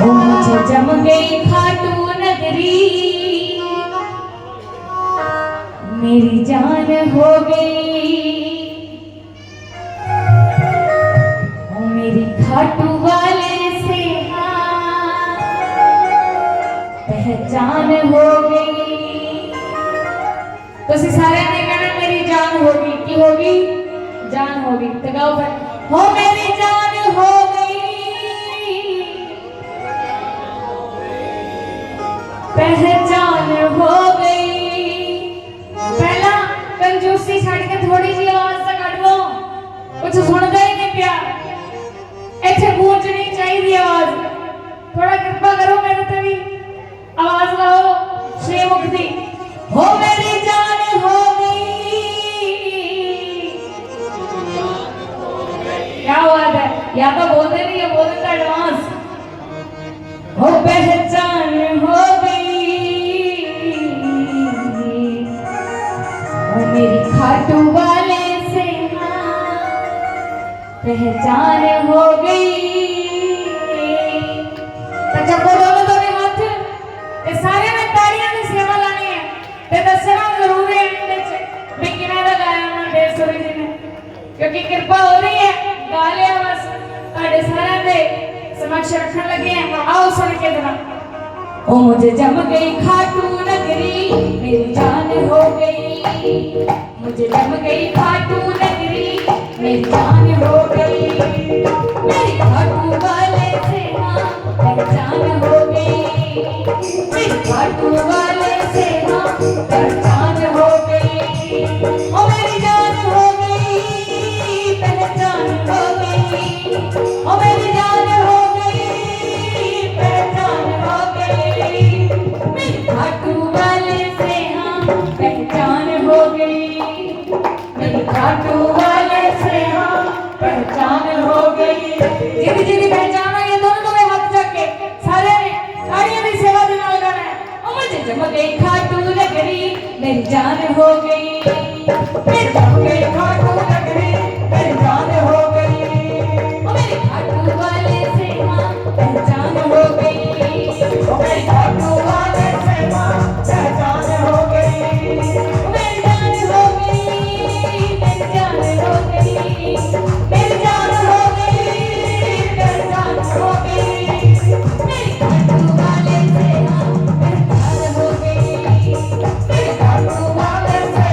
ओ मुझे जम गई खाटू नगरी, मेरी जान हो गई। ओ मेरी खाटू वाले से हाँ पहचान हो गई। तो सारे ने कहना मेरी जान होगी, की होगी? जान होगी। तो गाओ फिर, हो मेरी जान हो गई, पहचान हो गई। पहला कंजूसी छड़ के थोड़ी जी आवाज से कट लो, कुछ सुनता ही नहीं पिया। इतने गूंजनी चाहिए आवाज, थोड़ा कृपा करो मेरे ते भी आवाज लाओ। श्री मुक्ति हो मेरी जान हो गई, क्या बात है। या तो बोलते नहीं है, बोलते तो एडवांस हो पहचान हो गई। ओ मेरी खाटू वाले से हाँ पहचान हो गई। तो जब वो दोनों दोनों हाथ ये सारे में तालियां की सेवा लानी है ते दसना जरूर है भी किने दा गाया ना डेसुरी जी ने, क्योंकि कृपा हो रही है। गा लिया बस ताड़े सारे दे समक्ष रखने लगे हैं। आओ सुन के जरा। ओ मुझे जम गई खाटू नगरी, मेरी जान हो गई। मुझे जम गई खाटू नगरी, मेरी जान हो गई। मेरी खाटू वाले से हाँ पहचान हो गई, मेरी खाटू वाले से हाँ पहचान हो गई। ओ मेरी जान हो गई, पहचान हो गई। ओ मेरी जान हो गई, पहचान हो गई। मेरी खाटू वाले से हाँ पहचान हो गई, मेरी खाटू वाले से हाँ पहचान हो गई। जिदी जिदी पहचान है ये दोनों तुम्हें हाथ जाके सारे ने ताड़ियां की सेवा देना लगाना है। ओ मुझे जम गई खाटू नगरी, मेरी जान हो गई। मेरी जम गई खाटू नगरी, मेरी जान हो गई। ओ मेरी खाटू वाले से हाँ पहचान हो गई। ओ मेरी खाटू वाले से हाँ पहचान हो गई। मेरी जान हो गई, मेरी जान हो गई। मेरी जान हो गई, मेरी जान हो गई। मेरी खाटू वाले से हाँ पहचान हो गई। मेरी खाटू वाले से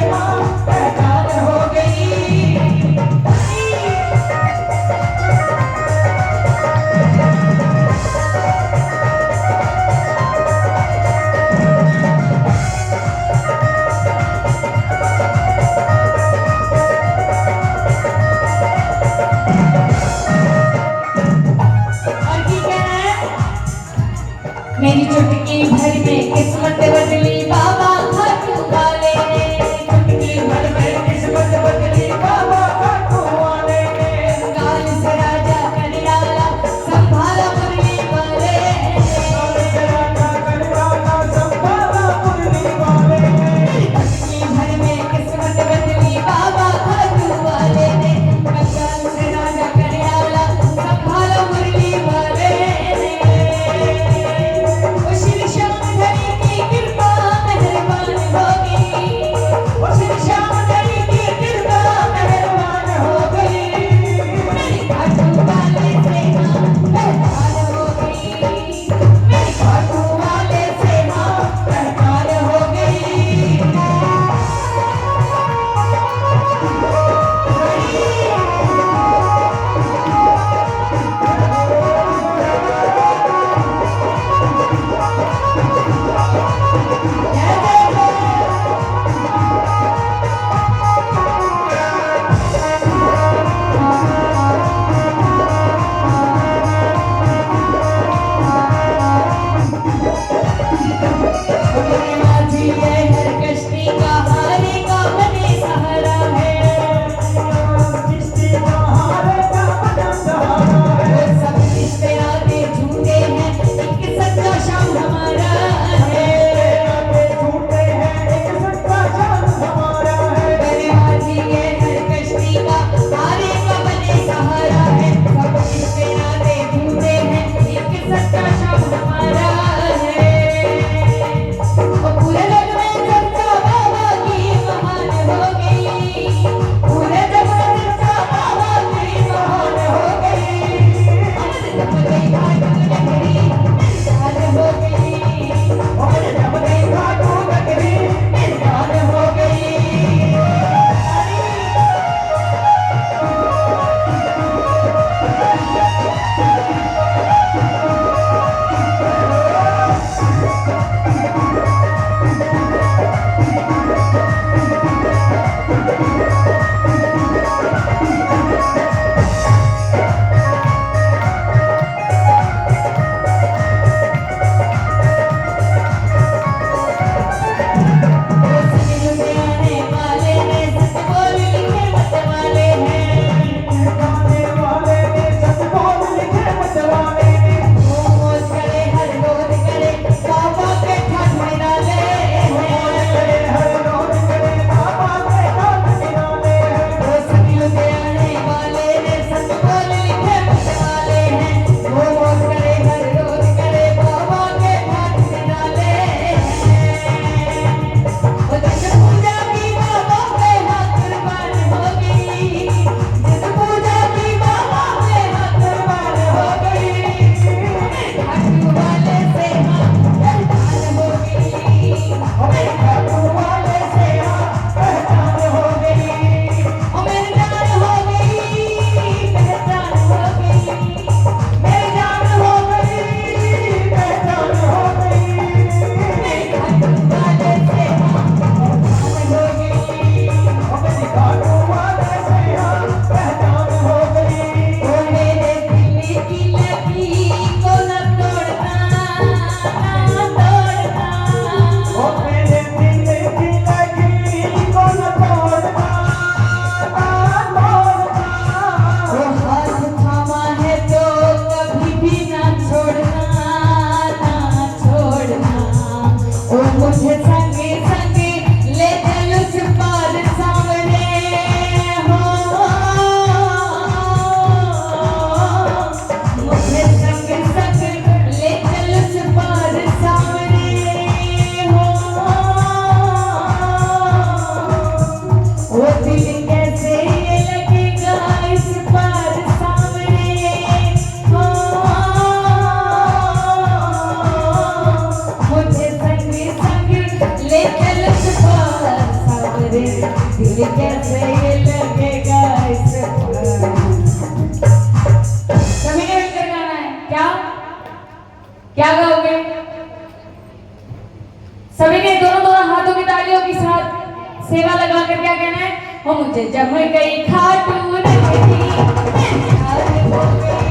वो मुझे जम गई खाटू नगरी मैं प्यार हो गई